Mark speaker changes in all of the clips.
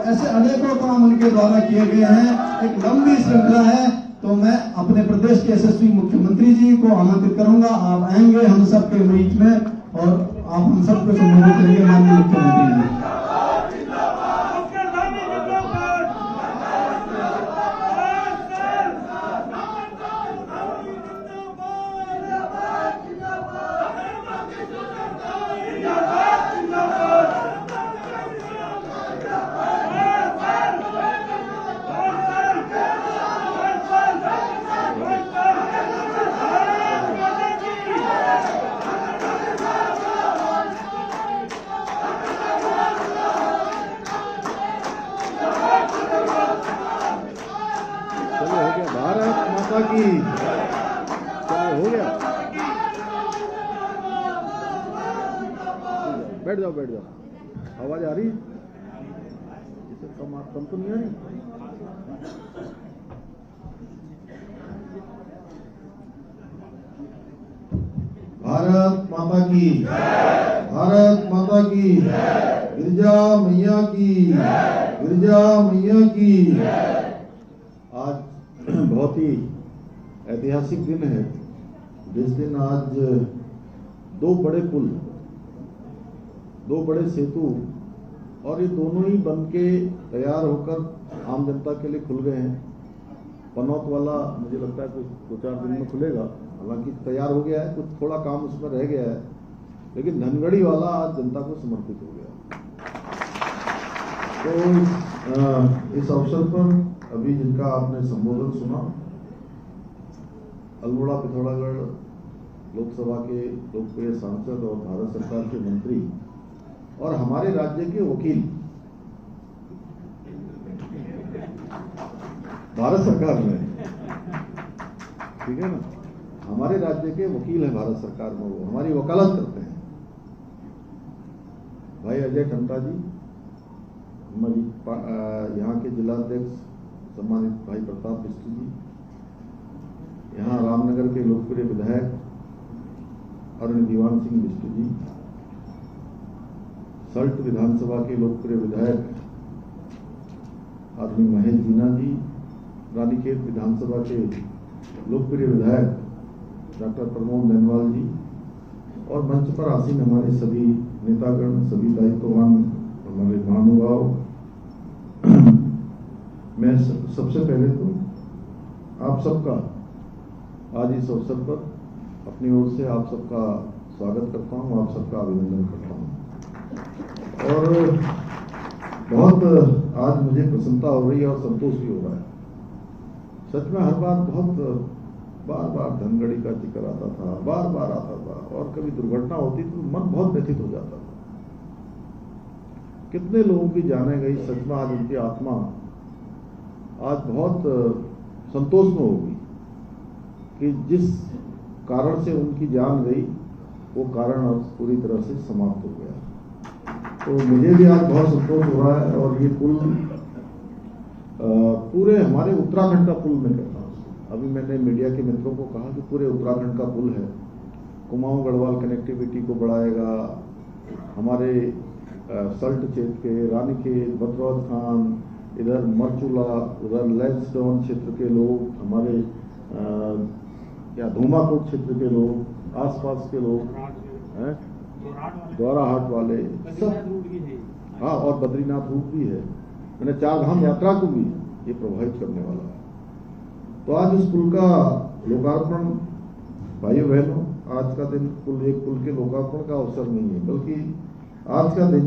Speaker 1: ऐसे अनेकों काम उनके द्वारा किए गए हैं, एक लंबी श्रृंखला है। तो मैं अपने प्रदेश के यशस्वी मुख्यमंत्री जी को आमंत्रित करूंगा, आप आएंगे हम सबके बीच में और आप हम सबको संबोधित करेंगे। माननीय मुख्यमंत्री जी,
Speaker 2: भारत माता की हो गया। बैठ जाओ बैठ जाओ। आवाज आ रही? इसे कम तो नहीं आ रही?
Speaker 1: भारत माता की, भारत माता की, गिरजा मैया की, गिरजा मैया की।
Speaker 2: आज बहुत ही ऐतिहासिक दिन है, जिस दिन आज दो बड़े पुल, दो बड़े सेतु और ये दोनों ही बन के तैयार होकर आम जनता के लिए खुल गए हैं। पनौत वाला मुझे लगता है कुछ 2-4 दिन में खुलेगा, हालांकि तैयार हो गया है, कुछ थोड़ा काम उसमें रह गया है, लेकिन धनगढ़ी वाला आज जनता को समर्पित हो गया। तो इस अवसर पर अभी जिनका आपने संबोधन सुना, अल्मोड़ा पिथौरागढ़ लोकसभा के लोकप्रिय सांसद और भारत सरकार के मंत्री और हमारे राज्य के वकील, भारत सरकार में, ठीक है ना, हमारे राज्य के वकील है भारत सरकार में, वो हमारी वकालत करते हैं। भाई अजय टंटा जी, यहाँ के जिलाध्यक्ष सम्मानित भाई प्रताप बिष्ट जी, यहाँ रामनगर के लोकप्रिय विधायक अरुण दीवान सिंह बिष्ट जी, सल्ट विधानसभा के लोकप्रिय विधायक आदरणीय महेश जीना जी, रानीखेत विधानसभा के लोकप्रिय विधायक डॉक्टर प्रमोद नैनवाल जी और मंच पर आसीन हमारे सभी नेतागण, सभी दायित्ववान हमारे महानुभाव। मैं सबसे पहले तो आप सबका आज इस अवसर पर अपनी ओर से आप सबका स्वागत करता हूं, आप सबका अभिनंदन करता हूं और बहुत आज मुझे प्रसन्नता हो रही है और संतोष भी हो रहा है। सच में हर बार बहुत बार धनगढ़ी का जिक्र आता था, बार आता था और कभी दुर्घटना होती तो मन बहुत व्यथित हो जाता था। कितने लोगों की जाने गई, सच में आज उनकी आत्मा आज बहुत संतोष में होगी कि जिस कारण से उनकी जान गई वो कारण अब पूरी तरह से समाप्त हो गया। तो मुझे भी आज बहुत संतोष हो रहा है और ये पुल पूरे हमारे उत्तराखंड का पुल मैं कहता हूँ। अभी मैंने मीडिया के मित्रों को कहा कि पूरे उत्तराखंड का पुल है, कुमाऊं गढ़वाल कनेक्टिविटी को बढ़ाएगा, हमारे सल्ट क्षेत्र के रानीखेत, बदरौत खान, इधर मरचूला, उधर लैंसडाउन क्षेत्र के लोग, हमारे या धूमाकोट क्षेत्र के लोग, आसपास के लोग हैं, द्वाराहाट वाले सब, हाँ, और बद्रीनाथ रूट भी है। मैंने 4 धाम यात्रा को भी ये प्रभावित करने वाला है। तो आज इस पुल का लोकार्पण, भाइयों बहनों, आज का दिन एक पुल के लोकार्पण का अवसर नहीं है, बल्कि आज का दिन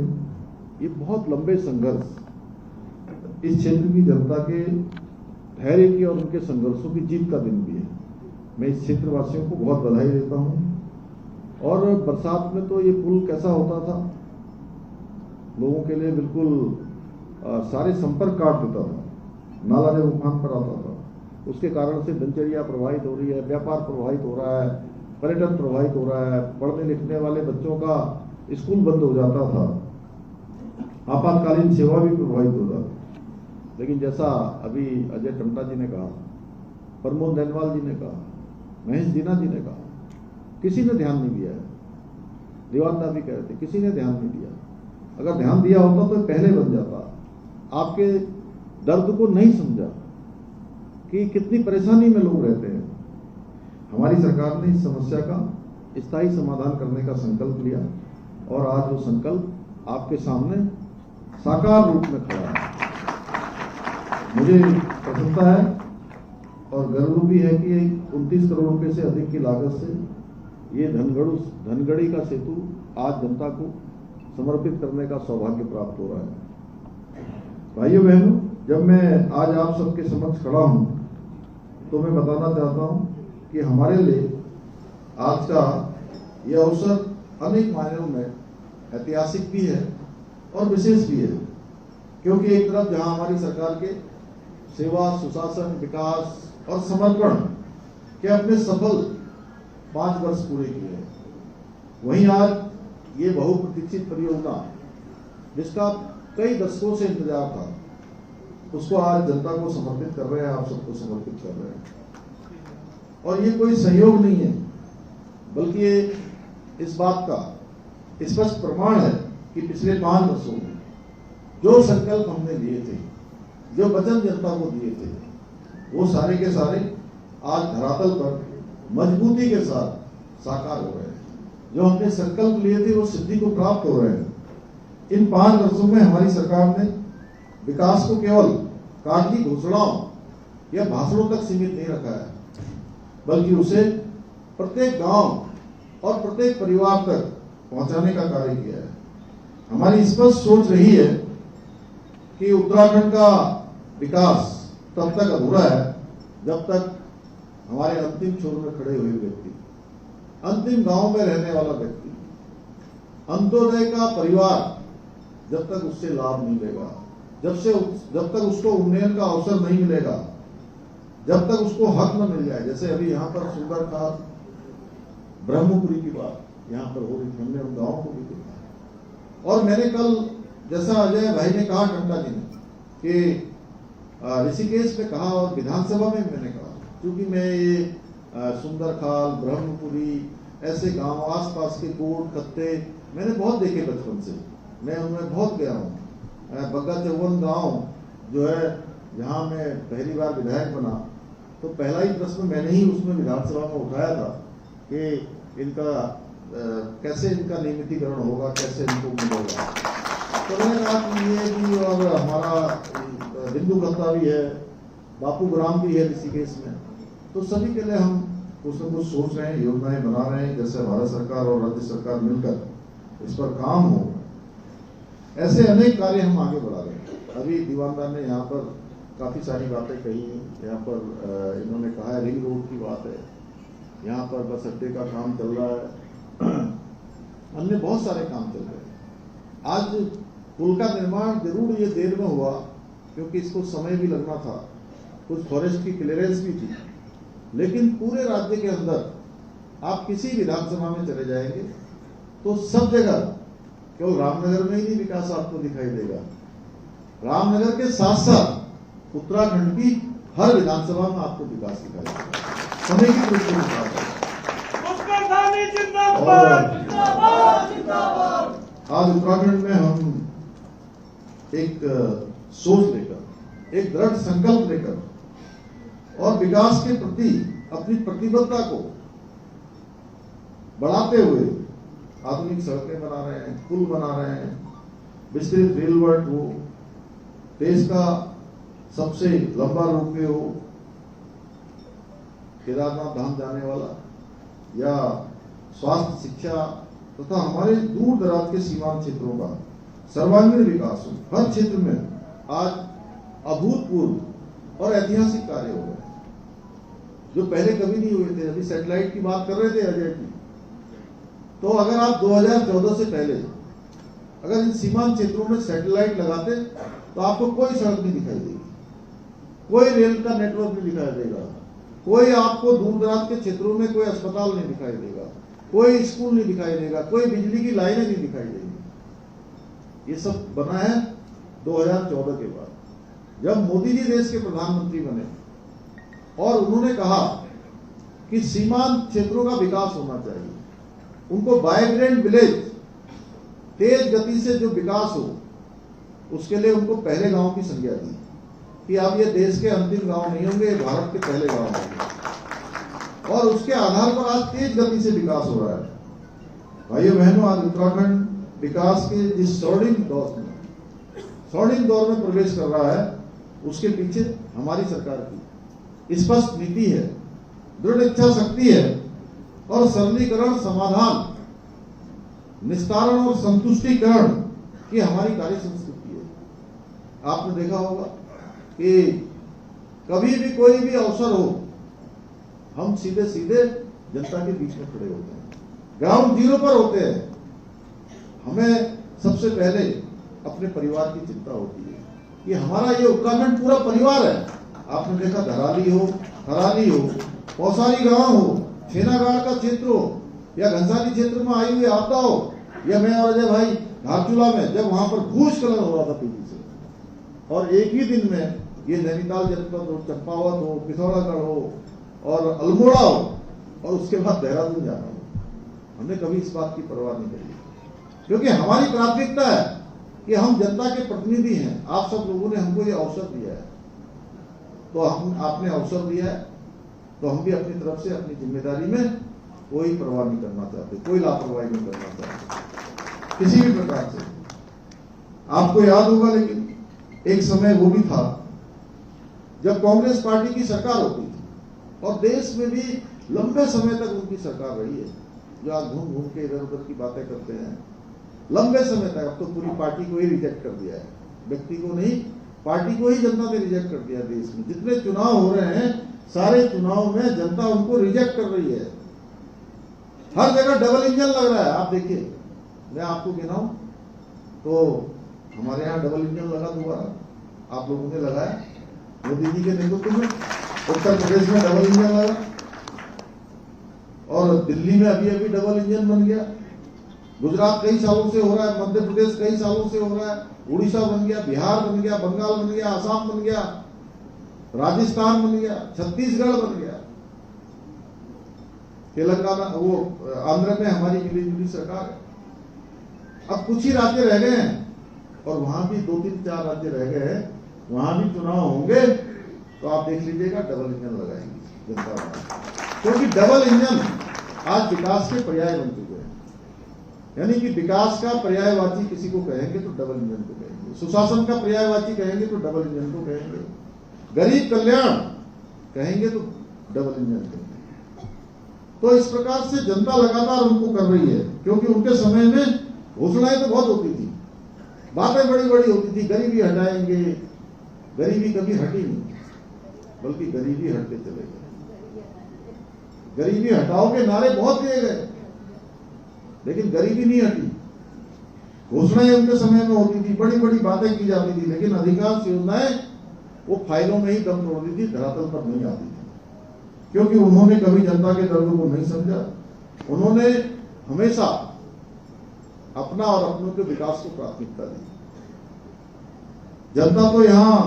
Speaker 2: ये बहुत लंबे संघर्ष, इस क्षेत्र की जनता के धैर्य की और उनके संघर्षों की जीत का दिन भी है। मैं इस क्षेत्र वासियों को बहुत बधाई देता हूँ। और बरसात में तो ये पुल कैसा होता था, लोगों के लिए बिल्कुल सारे संपर्क काट देता था, नाला जब उफान पर आता था, उसके कारण से दिनचर्या प्रभावित हो रही है, व्यापार प्रभावित हो रहा है, पर्यटन प्रभावित हो रहा है, पढ़ने लिखने वाले बच्चों का स्कूल बंद हो जाता था, आपातकालीन सेवा भी प्रभावित हो जाती। लेकिन जैसा अभी अजय टंटा जी ने कहा, प्रमोद नैनवाल जी ने कहा, महेश जीना जी ने कहा, किसी ने ध्यान नहीं दिया है। दीवानदा भी कह रहे थे, किसी ने ध्यान नहीं दिया। अगर ध्यान दिया होता तो पहले बन जाता। आपके दर्द को नहीं समझा कि कितनी परेशानी में लोग रहते हैं। हमारी सरकार ने इस समस्या का स्थायी समाधान करने का संकल्प लिया और आज वो संकल्प आपके सामने साकार रूप में खड़ा है। मुझे प्रसन्नता है और गर्व भी है कि 29 करोड़ रुपए से अधिक की लागत से ये धनगढ़ी का सेतु आज जनता को समर्पित करने का सौभाग्य प्राप्त हो रहा है। भाइयों बहनों, जब मैं आज आप सबके समक्ष खड़ा हूं तो मैं बताना चाहता हूं कि हमारे लिए आज का यह अवसर अनेक मायनों में ऐतिहासिक भी है और विशेष भी है, क्योंकि एक तरफ जहां हमारी सरकार के सेवा, सुशासन, विकास और समर्पण के अपने सफल 5 वर्ष पूरे किए हैं, वहीं आज ये बहुप्रतीक्षित परियोजना जिसका कई दशकों से इंतजार था, उसको आज जनता को समर्पित कर रहे हैं, आप सबको समर्पित कर रहे हैं। और ये कोई सहयोग नहीं है, बल्कि ये इस बात का स्पष्ट प्रमाण है कि पिछले 5 वर्षों में जो संकल्प हमने लिए थे, जो वचन जनता को दिए थे, वो सारे के सारे आज धरातल पर मजबूती के साथ साकार हो रहे हैं। जो हमने संकल्प लिए थे वो सिद्धि को प्राप्त हो रहे हैं। इन 5 वर्षों में हमारी सरकार ने विकास को केवल कागजी घोषणाओं या भाषणों तक सीमित नहीं रखा है, बल्कि उसे प्रत्येक गांव और प्रत्येक परिवार तक पहुंचाने का कार्य किया है। हमारी स्पष्ट सोच रही है कि उत्तराखंड का विकास तब तक अधूरा है जब तक हमारे अंतिम छोर में खड़े हुए व्यक्ति, अंतिम गांव में रहने वाला व्यक्ति, अंत्योदय का परिवार जब तक उससे लाभ नहीं लेगा, जब तक उसको उन्नयन का अवसर नहीं मिलेगा, जब तक उसको हक न मिल जाए। जैसे अभी यहाँ पर सुंदरखाल, ब्रह्मपुरी की बात यहाँ पर हो रही थी, हमने उन गाँव को भी देखा। और मैंने कल, जैसा अजय भाई ने कहा, टंटा जी ने, कि ऋषिकेश में कहा और विधानसभा में मैंने कहा, क्योंकि मैं ये सुंदरखाल, ब्रह्मपुरी, ऐसे गांव, आसपास के कोट खत्ते मैंने बहुत देखे बचपन से, मैं उनमें बहुत गया हूँ। बग्गा चौवन गांव जो है, जहाँ मैं पहली बार विधायक बना, तो पहला ही प्रश्न मैंने ही उसमें विधानसभा में उठाया था कि इनका कैसे इनका नियमितीकरण होगा, कैसे इनको मिलेगा। तो मैंने कहा कि ये भी, और हमारा बिंदु खत्ता भी है, बापू ग्राम भी है ऋषिकेश में, तो सभी के लिए हम कुछ न कुछ सोच रहे हैं, योजनाएं बना रहे हैं, जैसे भारत सरकार और राज्य सरकार मिलकर इस पर काम हो। ऐसे अनेक कार्य हम आगे बढ़ा रहे हैं। अभी दीवानदार ने यहाँ पर काफी सारी बातें कही हैं। यहाँ पर इन्होंने कहा है रिंग रोड की बात है, यहाँ पर बस अड्डे का काम चल रहा है, अन्य बहुत सारे काम चल रहे हैं। आज पुल का निर्माण जरूर ये देर में हुआ, क्योंकि इसको समय भी लगना था, कुछ फॉरेस्ट की क्लियरेंस भी थी, लेकिन पूरे राज्य के अंदर आप किसी विधानसभा में चले जाएंगे तो सब जगह, केवल रामनगर में ही नहीं विकास आपको दिखाई देगा, रामनगर के साथ साथ उत्तराखंड की हर विधानसभा में आपको विकास दिखाई देगा। समय की दृष्टि से आज उत्तराखंड में हम एक सोच लेकर, एक दृढ़ संकल्प लेकर और विकास के प्रति अपनी प्रतिबद्धता को बढ़ाते हुए आधुनिक सड़कें बना रहे हैं, पुल बना रहे हैं, विस्तृत रेलवर्ट हो, देश का सबसे लंबा रोपवे हो, केदारनाथ धाम जाने वाला, या स्वास्थ्य, शिक्षा तथा हमारे दूर दराज के सीमांत क्षेत्रों का सर्वांगीण विकास हो। हर क्षेत्र में आज अभूतपूर्व और ऐतिहासिक कार्य हो रहे हैं, जो पहले कभी नहीं हुए थे। अभी सैटेलाइट की बात कर रहे थे अजय जी, तो अगर आप 2014 से पहले अगर इन सीमांत क्षेत्रों में सैटेलाइट लगाते तो आपको कोई सड़क नहीं दिखाई देगी, कोई रेल का नेटवर्क नहीं दिखाई देगा, कोई आपको दूर दराज के क्षेत्रों में कोई अस्पताल नहीं दिखाई देगा, कोई स्कूल नहीं दिखाई देगा, कोई बिजली की लाइनें नहीं दिखाई देगी। ये सब बना है 2014 के बाद, जब मोदी जी देश के प्रधानमंत्री बने और उन्होंने कहा कि सीमांत क्षेत्रों का विकास होना चाहिए, उनको वाइब्रेंट विलेज, तेज गति से जो विकास हो, उसके लिए उनको पहले गांव की संज्ञा दी कि अब ये देश के अंतिम गांव नहीं होंगे, भारत के पहले गांव होंगे। और उसके आधार पर आज तेज गति से विकास हो रहा है। भाइयों बहनों, आज उत्तराखंड विकास के जिस स्वर्णिम दौर में प्रवेश कर रहा है, उसके पीछे हमारी सरकार की स्पष्ट नीति है, दृढ़ इच्छा शक्ति है और सरलीकरण, समाधान, निस्तारण और संतुष्टिकरण की हमारी कार्य संस्कृति है। आपने देखा होगा कि कभी भी कोई भी अवसर हो, हम सीधे सीधे जनता के बीच में खड़े होते हैं, ग्राउंड जीरो पर होते हैं। हमें सबसे पहले अपने परिवार की चिंता होती है कि हमारा ये उत्तराखंड पूरा परिवार है। आपने देखा धराली हो, हराली हो, पौसारी गांव हो, छेनागाड़ का क्षेत्र हो या घनसाली क्षेत्र में आई हुई आपदा हो, या मैं और अजय भाई धारचूला में जब वहां पर भूस्खलन हो रहा था तेजी से, और एक ही दिन में ये नैनीताल जनपद हो, चंपावत हो, पिथौरागढ़ हो और अल्मोड़ा हो और उसके बाद देहरादून जाना हो, हमने कभी इस बात की परवाह नहीं करी, क्योंकि हमारी प्राथमिकता है कि हम जनता के प्रतिनिधि हैं। आप सब लोगों ने हमको ये अवसर दिया है, तो आपने अवसर दिया है, तो हम भी अपनी तरफ से अपनी जिम्मेदारी में कोई परवाह नहीं करना चाहते, कोई लापरवाही नहीं करना चाहते किसी भी प्रकार से। आपको याद होगा, लेकिन एक समय वो भी था जब कांग्रेस पार्टी की सरकार होती थी और देश में भी लंबे समय तक उनकी सरकार रही है। जो आज घूम घूम के इधर उधर की बातें करते हैं, लंबे समय तक, अब तो पूरी पार्टी को ही रिजेक्ट कर दिया है, व्यक्ति को नहीं, पार्टी को ही जनता ने रिजेक्ट कर दिया। देश में जितने चुनाव हो रहे हैं, सारे चुनाव में जनता उनको रिजेक्ट कर रही है। हर जगह डबल इंजन लग रहा है। आप देखिए, मैं आपको गिनाऊं तो हमारे यहाँ डबल इंजन लगा दोबारा, आप लोगों ने लगाया मोदी जी के नेतृत्व में। उत्तर प्रदेश में डबल इंजन लगा और दिल्ली में अभी अभी डबल इंजन बन गया। गुजरात कई सालों से हो रहा है, मध्य प्रदेश कई सालों से हो रहा है, उड़ीसा बन गया, बिहार बन गया, बंगाल बन गया, असम बन गया, राजस्थान बन गया, छत्तीसगढ़ बन गया, तेलंगाना, वो आंध्र में हमारी मिली जुली सरकार है। अब कुछ ही राज्य रह गए हैं और वहां भी 2-3-4 राज्य रह गए हैं, वहां भी चुनाव होंगे तो आप देख लीजिएगा डबल इंजन लगाएंगे जनता, क्योंकि डबल इंजन आज विकास के पर्याय बन चुके हैं। यानी कि विकास का पर्यायवाची किसी को कहेंगे तो डबल इंजन को कहेंगे, सुशासन का पर्यायवाची कहेंगे तो डबल इंजन को कहेंगे, गरीब कल्याण कहेंगे तो डबल इंजन कहेंगे। तो इस प्रकार से जनता लगातार उनको कर रही है, क्योंकि उनके समय में घोषणाएं तो बहुत होती थी, बातें बड़ी बड़ी होती थी, गरीबी हटाएंगे, गरीबी कभी हटी नहीं, बल्कि गरीबी हटते चले गए। गरीबी हटाओ के नारे बहुत दिए गए, लेकिन गरीबी नहीं हटी। घोषणाएं उनके समय में होती थी, बड़ी बड़ी बातें की जाती थी, लेकिन अधिकांश योजनाएं वो फाइलों में ही दम तोड़ती थी, धरातल पर नहीं आती थी, क्योंकि उन्होंने कभी जनता के दर्द को नहीं समझा। उन्होंने हमेशा अपना और अपनों के विकास को प्राथमिकता दी। जनता तो यहाँ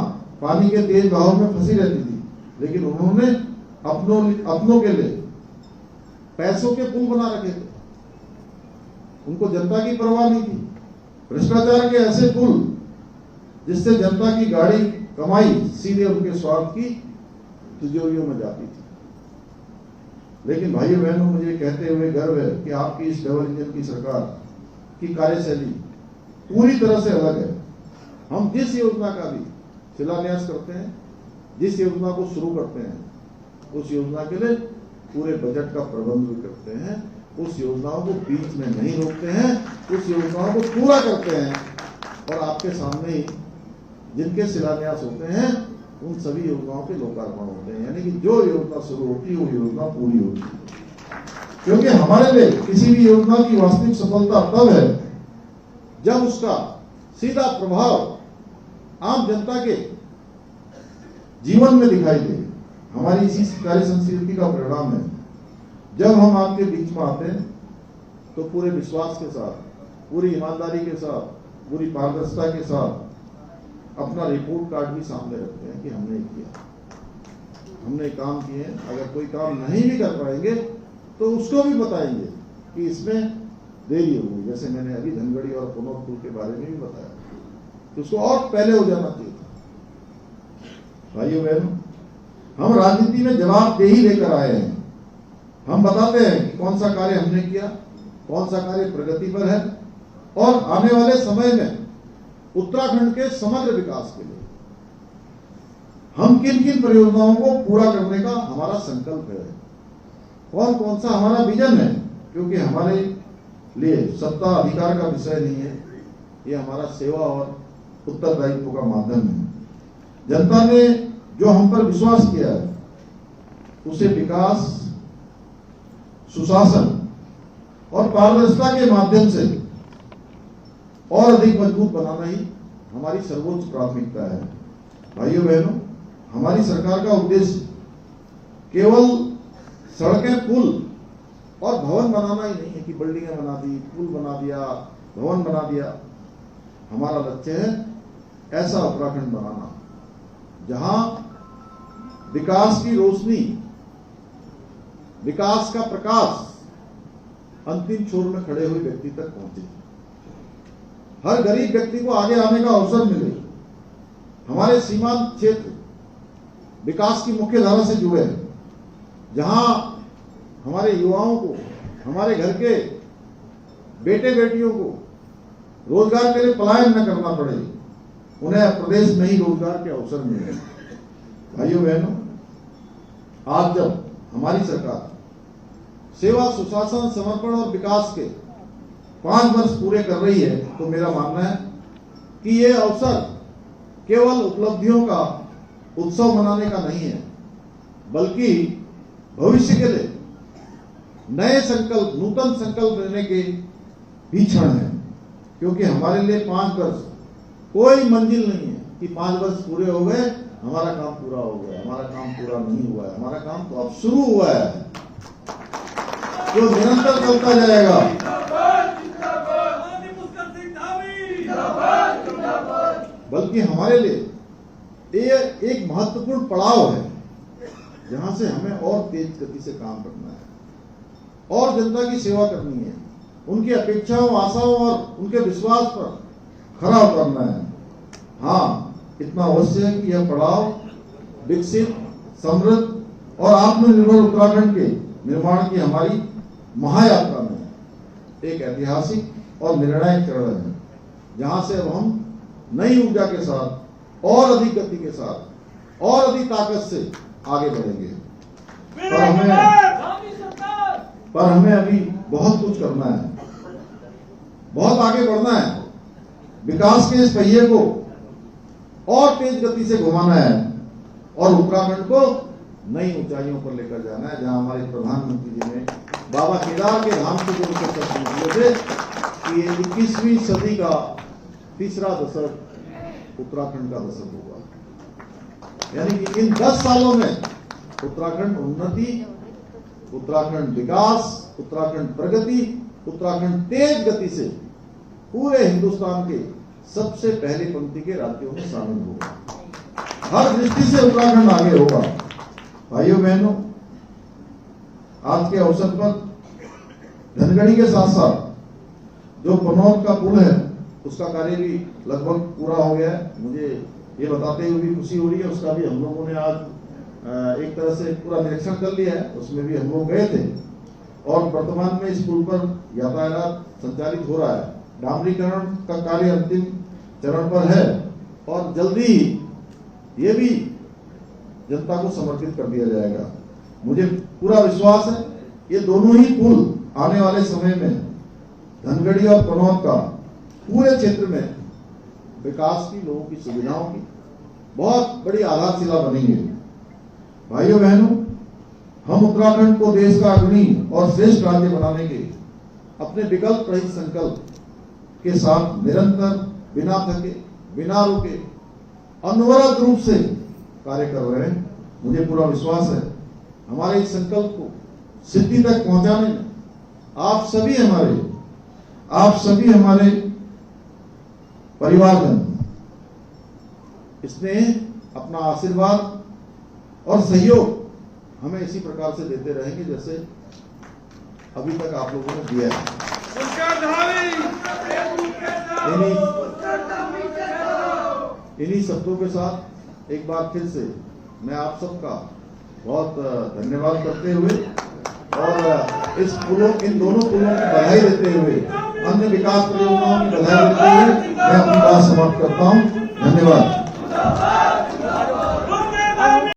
Speaker 2: पानी के तेज बहाव में फंसी रहती थी, लेकिन उन्होंने अपनों के लिए पैसों के पुल बना रखे थे। उनको जनता की परवाह नहीं थी। भ्रष्टाचार के ऐसे पुल जिससे जनता की गाड़ी कमाई सीधे उनके स्वार्थ की तिजोरियों में जाती थी। लेकिन भाइयों बहनों, मुझे कहते हुए गर्व है कि आपकी इस डबल इंजन की सरकार की कार्यशैली पूरी तरह से अलग है। हम जिस योजना का भी शिलान्यास करते हैं, जिस योजना को शुरू करते हैं, उस योजना के लिए पूरे बजट का प्रबंध भी करते हैं, उस योजनाओं को बीच में नहीं रोकते हैं, उस योजनाओं को पूरा करते हैं। और आपके सामने ही जिनके शिलान्यास होते हैं, उन सभी योजनाओं के लोकार्पण होते हैं। यानी कि जो योजना शुरू होती है वो योजना पूरी होती है। क्योंकि हमारे लिए किसी भी योजना की वास्तविक सफलता तब है जब उसका सीधा प्रभाव आम जनता के जीवन में दिखाई दे। हमारी इसी कार्य संस्कृति का परिणाम है। जब हम आपके बीच में आते हैं तो पूरे विश्वास के साथ, पूरी ईमानदारी के साथ, पूरी पारदर्शिता के साथ अपना रिपोर्ट कार्ड भी सामने रखते हैं कि हमने किया, हमने काम किए। अगर कोई काम नहीं भी कर पाएंगे तो उसको भी बताएंगे कि इसमें देरी होगी। जैसे मैंने अभी धनगढ़ी और पुनौतपुर के बारे में भी बताया तो उसको और पहले हो जाना चाहिए था। भाइयों बहनों, हम राजनीति में जवाबदेही लेकर आए हैं। हम बताते हैं कि कौन सा कार्य हमने किया, कौन सा कार्य प्रगति पर है और आने वाले समय में उत्तराखंड के समग्र विकास के लिए हम किन किन परियोजनाओं को पूरा करने का हमारा संकल्प है, कौन कौन सा हमारा विजन है। क्योंकि हमारे लिए सत्ता अधिकार का विषय नहीं है, ये हमारा सेवा और उत्तरदायित्व का माध्यम है। जनता ने जो हम पर विश्वास किया है उसे विकास, सुशासन और पारदर्शिता के माध्यम से और अधिक मजबूत बनाना ही हमारी सर्वोच्च प्राथमिकता है। भाइयों बहनों, हमारी सरकार का उद्देश्य केवल सड़कें, पुल और भवन बनाना ही नहीं है कि बिल्डिंगें बना दी, पुल बना दिया, भवन बना दिया। हमारा लक्ष्य है ऐसा उत्तराखंड बनाना जहां विकास की रोशनी, विकास का प्रकाश अंतिम छोर में खड़े हुए व्यक्ति तक पहुंचे, हर गरीब व्यक्ति को आगे आने का अवसर मिले, हमारे सीमांत क्षेत्र विकास की मुख्य धारा से जुड़े, जहां हमारे युवाओं को, हमारे घर के बेटे बेटियों को रोजगार के लिए पलायन न करना पड़े, उन्हें प्रदेश में ही रोजगार के अवसर मिले। भाइयों बहनों, आज जब हमारी सरकार सेवा, सुशासन, समर्पण और विकास के 5 वर्ष पूरे कर रही है, तो मेरा मानना है कि ये अवसर केवल उपलब्धियों का उत्सव मनाने का नहीं है, बल्कि भविष्य के लिए नए संकल्प, नूतन संकल्प लेने के भी क्षण है। क्योंकि हमारे लिए 5 वर्ष कोई मंजिल नहीं है कि 5 वर्ष पूरे हो गए, हमारा काम पूरा हो गया। हमारा काम पूरा नहीं हुआ है, हमारा काम तो अब शुरू हुआ है, जो निरंतर चलता जाएगा। बल्कि हमारे लिए ये एक महत्वपूर्ण पड़ाव है, जहां से हमें और तेज गति से काम करना है और जनता की सेवा करनी है, उनकी अपेक्षाओं, आशाओं और उनके विश्वास पर खरा उतरना है। हाँ, इतना अवश्य है कि यह पड़ाव विकसित, समृद्ध और आत्मनिर्भर उत्तराखंड के निर्माण की हमारी महायात्रा में एक ऐतिहासिक और निर्णायक चरण है, जहां से अब हम नई ऊर्जा के साथ और अधिक गति के साथ और अधिक ताकत से आगे बढ़ेंगे। पर हमें अभी बहुत कुछ करना है, बहुत आगे बढ़ना है। विकास के इस पहिए को और तेज गति से घुमाना है और उत्तराखंड को नई ऊंचाइयों पर लेकर जाना है, जहां हमारे प्रधानमंत्री जी ने बाबा केदार के धाम से जोड़ कर शब्द थे कि ये 21वीं सदी का तीसरा दशक उत्तराखंड का दशक होगा। यानी कि इन 10 सालों में उत्तराखंड उन्नति, उत्तराखंड विकास, उत्तराखंड प्रगति, उत्तराखंड तेज गति से पूरे हिंदुस्तान के सबसे पहली पंक्ति के राज्यों में शामिल होगा। हर दृष्टि से उत्तराखंड आगे होगा। भाइयों बहनों, आज के अवसर पर धनगढ़ी के साथ साथ जो कनौज का पुल है उसका कार्य भी लगभग पूरा हो गया है। मुझे ये बताते हुए भी खुशी हो रही है, उसका भी हम लोगों ने आज एक तरह से पूरा निरीक्षण कर लिया है, उसमें भी हम लोग गए थे और वर्तमान में इस पुल पर यातायात संचालित हो रहा है। डामरीकरण का कार्य अंतिम चरण पर है और जल्दी ही ये भी जनता को समर्पित कर दिया जाएगा। मुझे पूरा विश्वास है ये दोनों ही पुल आने वाले समय में धनगढ़ी और कनौज का पूरे क्षेत्र में विकास की, लोगों की सुविधाओं की बहुत बड़ी आधारशिला बनेंगे। भाइयों बहनों, हम उत्तराखंड को देश का अग्रणी और श्रेष्ठ राज्य बनाने के अपने विकल्प रहित संकल्प के साथ निरंतर, बिना थके, बिना रुके, अनवरत रूप से कार्य कर रहे हैं। मुझे पूरा विश्वास है हमारे इस संकल्प को सिद्धि तक पहुंचाने में आप सभी हमारे परिवारजन इसमें अपना आशीर्वाद और सहयोग हमें इसी प्रकार से देते रहेंगे जैसे अभी तक आप लोगों ने दिया है। इन्हीं शब्दों के साथ एक बार फिर से मैं आप सबका बहुत धन्यवाद करते हुए और इन दोनों पुलों की बधाई देते हुए, अन्य विकास परियोजनाओं की बधाई देते हुए मैं अपनी बात समाप्त करता हूं। धन्यवाद।